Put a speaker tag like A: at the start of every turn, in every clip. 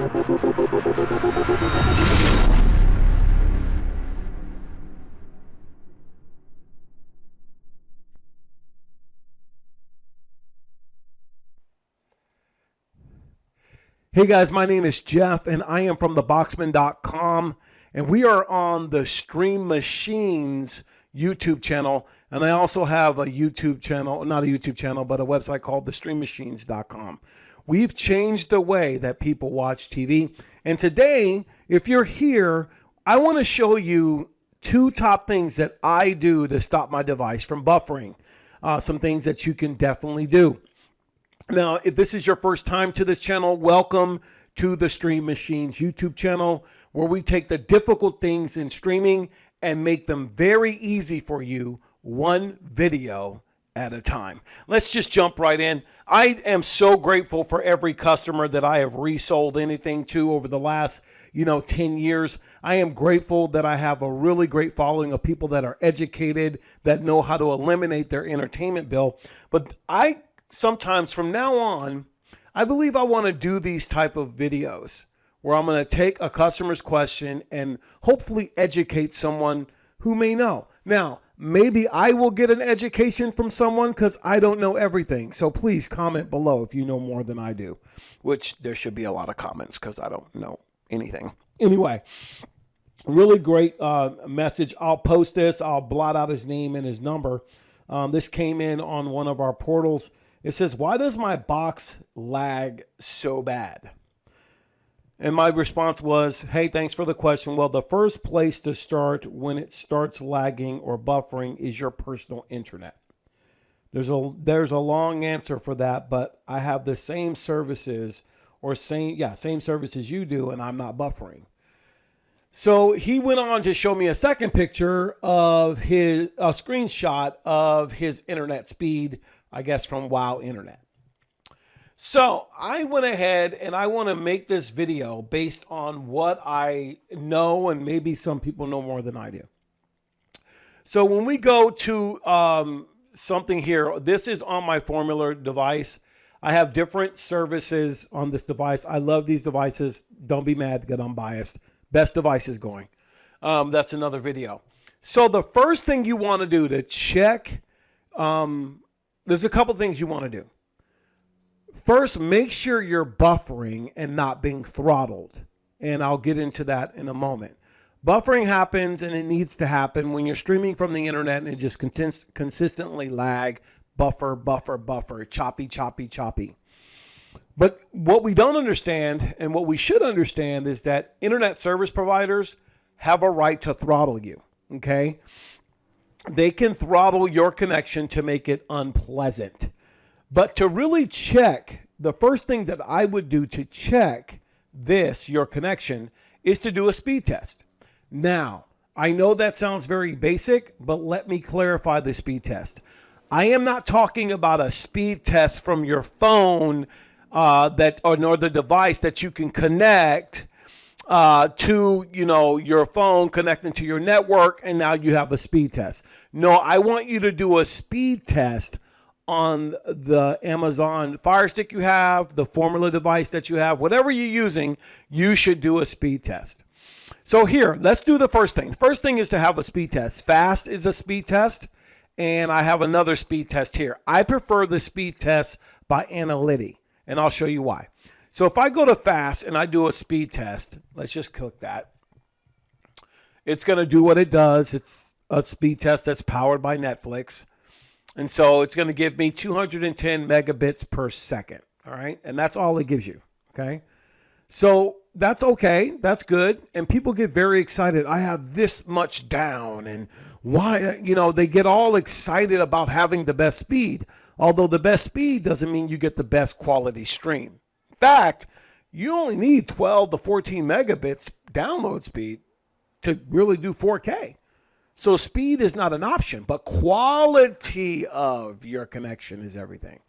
A: Hey guys, my name is Jeff and I am from theboxman.com, and we are on the Stream Machines YouTube channel, and I also have a YouTube channel, not a YouTube channel, but a website called thestreammachines.com. We've changed the way that people watch TV, and today, if you're here, I want to show you two top things that I do to stop my device from buffering. Some things that you can definitely do. Now, if this is your first time to this channel, welcome to the Stream Machines YouTube channel, where we take the difficult things in streaming and make them very easy for you, one video at a time. Let's just jump right in. I am so grateful for every customer that I have resold anything to over the last 10 years. I am grateful that I have a really great following of people that are educated, that know how to eliminate their entertainment bill. But sometimes from now on, I believe I want to do these type of videos where I'm going to take a customer's question and hopefully educate someone who may know. Now, maybe I will get an education from someone because I don't know everything. So please comment below if you know more than I do, which there should be a lot of comments because I don't know anything. Anyway, really great message. I'll post this. I'll blot out his name and his number. This came in on one of our portals. It says, why does my box lag so bad? And my response was, hey, thanks for the question. Well, the first place to start when it starts lagging or buffering is your personal internet. There's a long answer for that, but I have the same services same services you do, and I'm not buffering. So he went on to show me a second picture of a screenshot of his internet speed, I guess from Wow Internet. So I went ahead and I want to make this video based on what I know, and maybe some people know more than I do. So when we go to something here, this is on my Formula device. I have different services on this device. I love these devices. Don't be mad that I'm biased. Best devices going. That's another video. So the first thing you want to do to check, there's a couple things you want to do. First, make sure you're buffering and not being throttled. And I'll get into that in a moment. Buffering happens, and it needs to happen when you're streaming from the internet and it just consistently lag, buffer, choppy. But what we don't understand, and what we should understand, is that internet service providers have a right to throttle you, okay? They can throttle your connection to make it unpleasant. But to really check, the first thing that I would do to check your connection, is to do a speed test. Now, I know that sounds very basic, but let me clarify the speed test. I am not talking about a speed test from your phone nor the device that you can connect to your phone, connecting to your network, and now you have a speed test. No, I want you to do a speed test on the Amazon Fire Stick you have, the Formula device that you have, whatever you're using, you should do a speed test. So here, let's do the first thing. The first thing is to have a speed test. Fast is a speed test, and I have another speed test here. I prefer the speed test by Analytics, and I'll show you why. So if I go to fast and I do a speed test, let's just click that. It's going to do what it does. It's a speed test that's powered by Netflix. And so it's going to give me 210 megabits per second. All right. And that's all it gives you. Okay. So that's okay. That's good. And people get very excited. I have this much down. And why, they get all excited about having the best speed. Although the best speed doesn't mean you get the best quality stream. In fact, you only need 12 to 14 megabits download speed to really do 4K. So speed is not an option, but quality of your connection is everything.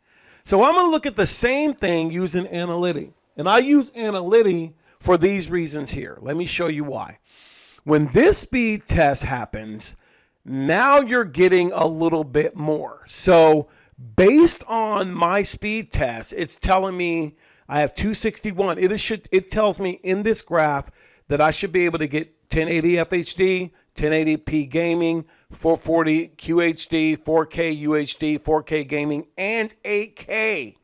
A: So I'm going to look at the same thing using Analytics. And I use Analytics for these reasons here. Let me show you why. When this speed test happens, now you're getting a little bit more. So based on my speed test, it's telling me I have 261. It tells me in this graph that I should be able to get 1080 FHD, 1080p gaming, 440 QHD, 4K UHD, 4K gaming, and 8K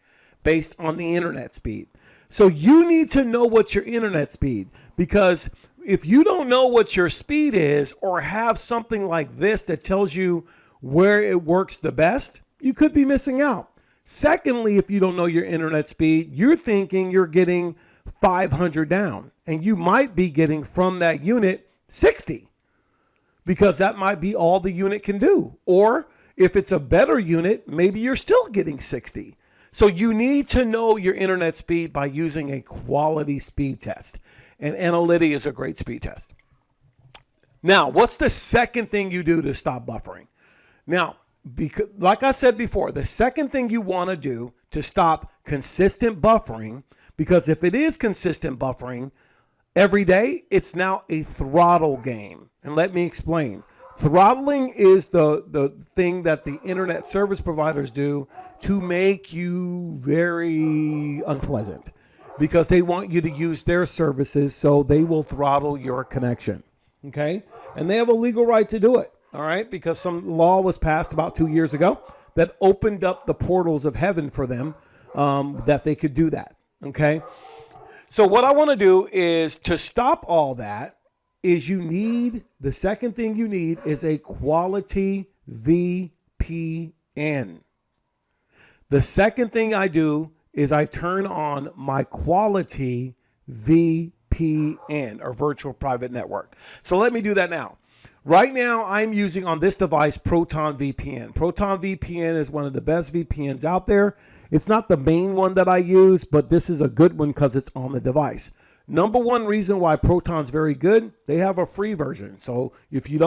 A: based on the internet speed. So you need to know what your internet speed, because if you don't know what your speed is or have something like this that tells you where it works the best, you could be missing out. Secondly, if you don't know your internet speed, you're thinking you're getting 500 down, and you might be getting from that unit 60, because that might be all the unit can do. Or if it's a better unit, maybe you're still getting 60. So you need to know your internet speed by using a quality speed test. And Analytics is a great speed test. Now, what's the second thing you do to stop buffering? Now, because, like I said before, the second thing you want to do to stop consistent buffering, because if it is consistent buffering every day, it's now a throttle game. And let me explain. Throttling is the thing that the internet service providers do to make you very unpleasant, because they want you to use their services, so they will throttle your connection. Okay? And they have a legal right to do it. All right, because some law was passed about 2 years ago that opened up the portals of heaven for them, that they could do that. Okay, so what I want to do is to stop all that is the second thing you need is a quality VPN. The second thing I do is I turn on my quality VPN, or virtual private network. So let me do that now. Right now, I'm using on this device Proton VPN. Proton VPN is one of the best VPNs out there. It's not the main one that I use, but this is a good one because it's on the device. Number one reason why Proton's very good, they have a free version. So if you're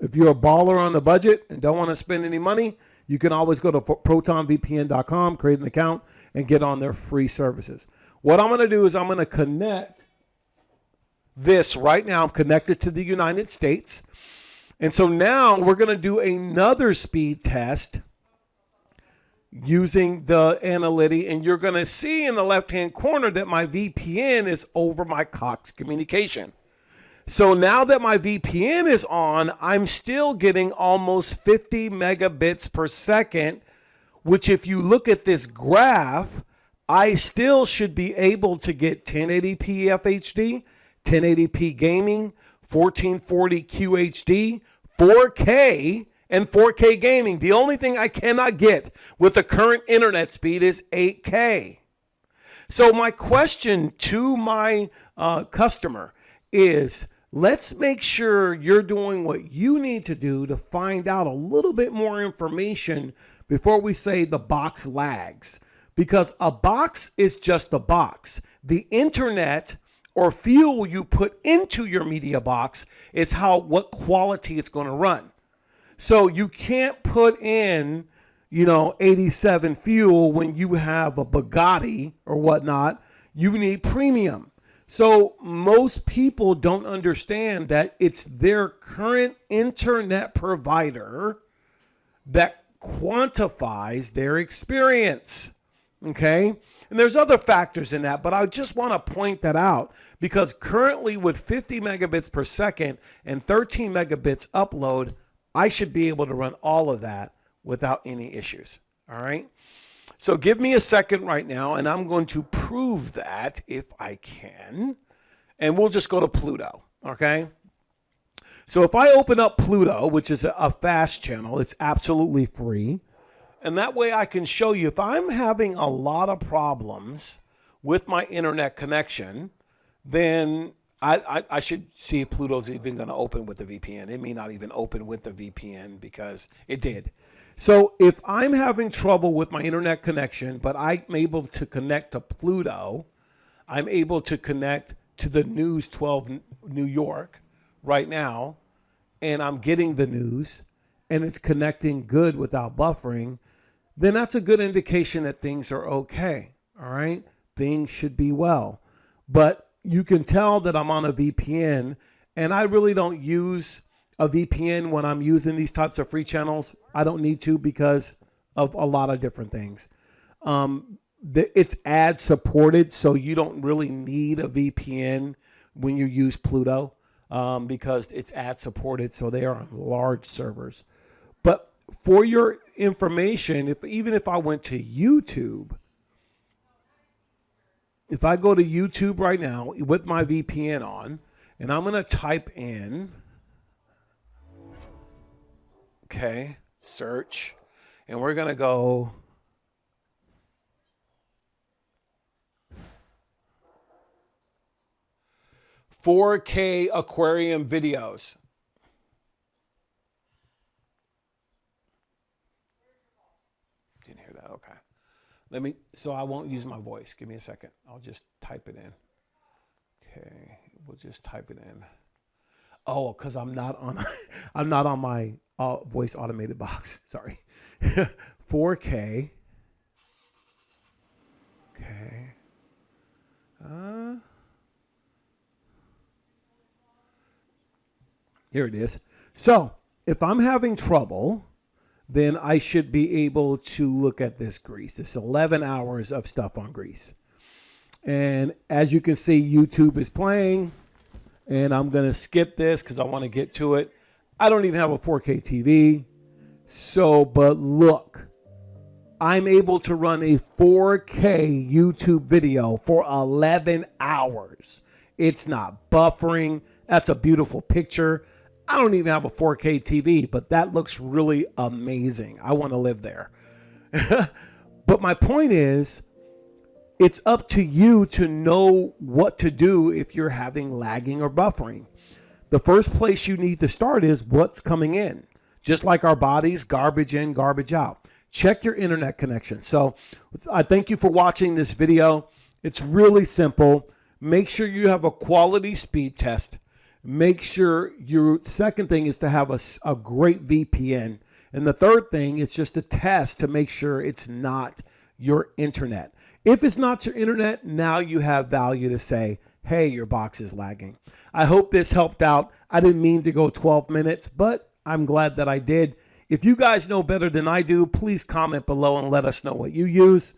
A: a baller on the budget and don't want to spend any money, you can always go to protonvpn.com, create an account, and get on their free services. What I'm going to do is I'm going to connect this right now. I'm connected to the United States. And so now we're going to do another speed test using the Analytics, and you're going to see in the left-hand corner that my VPN is over my Cox communication. So now that my VPN is on, I'm still getting almost 50 megabits per second, which if you look at this graph, I still should be able to get 1080p FHD, 1080p gaming, 1440 QHD, 4K, and 4K gaming. The only thing I cannot get with the current internet speed is 8K. So my question to my customer is, let's make sure you're doing what you need to do to find out a little bit more information before we say the box lags. Because a box is just a box. The internet or fuel you put into your media box is what quality it's going to run. So you can't put in, 87 fuel when you have a Bugatti or whatnot. You need premium. So most people don't understand that it's their current internet provider that quantifies their experience. Okay? And there's other factors in that, but I just want to point that out, because currently with 50 megabits per second and 13 megabits upload, I should be able to run all of that without any issues. All right? So give me a second right now, and I'm going to prove that if I can. And we'll just go to Pluto, okay? So if I open up Pluto, which is a fast channel, it's absolutely free. And that way I can show you if I'm having a lot of problems with my internet connection, then I should see if Pluto's even going to open with the VPN. It may not even open with the VPN because it did. So if I'm having trouble with my internet connection, but I'm able to connect to Pluto, I'm able to connect to the News 12 New York right now, and I'm getting the news, and it's connecting good without buffering, then that's a good indication that things are okay, all right? Things should be well. But you can tell that I'm on a VPN, and I really don't use a VPN when I'm using these types of free channels. I don't need to because of a lot of different things. it's ad supported, so you don't really need a VPN when you use Pluto, because it's ad supported, so they are on large servers. But for your information, even if I went to YouTube, if I go to YouTube right now with my VPN on, and I'm going to type in, okay, search, and we're going to go 4K aquarium videos. Didn't hear that. Okay. So I won't use my voice. Give me a second. I'll just type it in. Okay. We'll just type it in. Oh, because I'm not on I'm not on my voice automated box. Sorry. 4K. Okay. Here it is. So if I'm having trouble, then I should be able to look at this grease. This 11 hours of stuff on grease. And as you can see, YouTube is playing. And I'm going to skip this because I want to get to it. I don't even have a 4K TV. So, but look, I'm able to run a 4K YouTube video for 11 hours. It's not buffering. That's a beautiful picture. I don't even have a 4K TV, but that looks really amazing. I want to live there. But my point is, it's up to you to know what to do if you're having lagging or buffering. The first place you need to start is what's coming in. Just like our bodies, garbage in, garbage out. Check your internet connection. So I thank you for watching this video. It's really simple. Make sure you have a quality speed test. Make sure your second thing is to have a great VPN. And the third thing is just a test to make sure it's not your internet. If it's not your internet, now you have value to say, hey, your box is lagging. I hope this helped out. I didn't mean to go 12 minutes, but I'm glad that I did. If you guys know better than I do, please comment below and let us know what you use.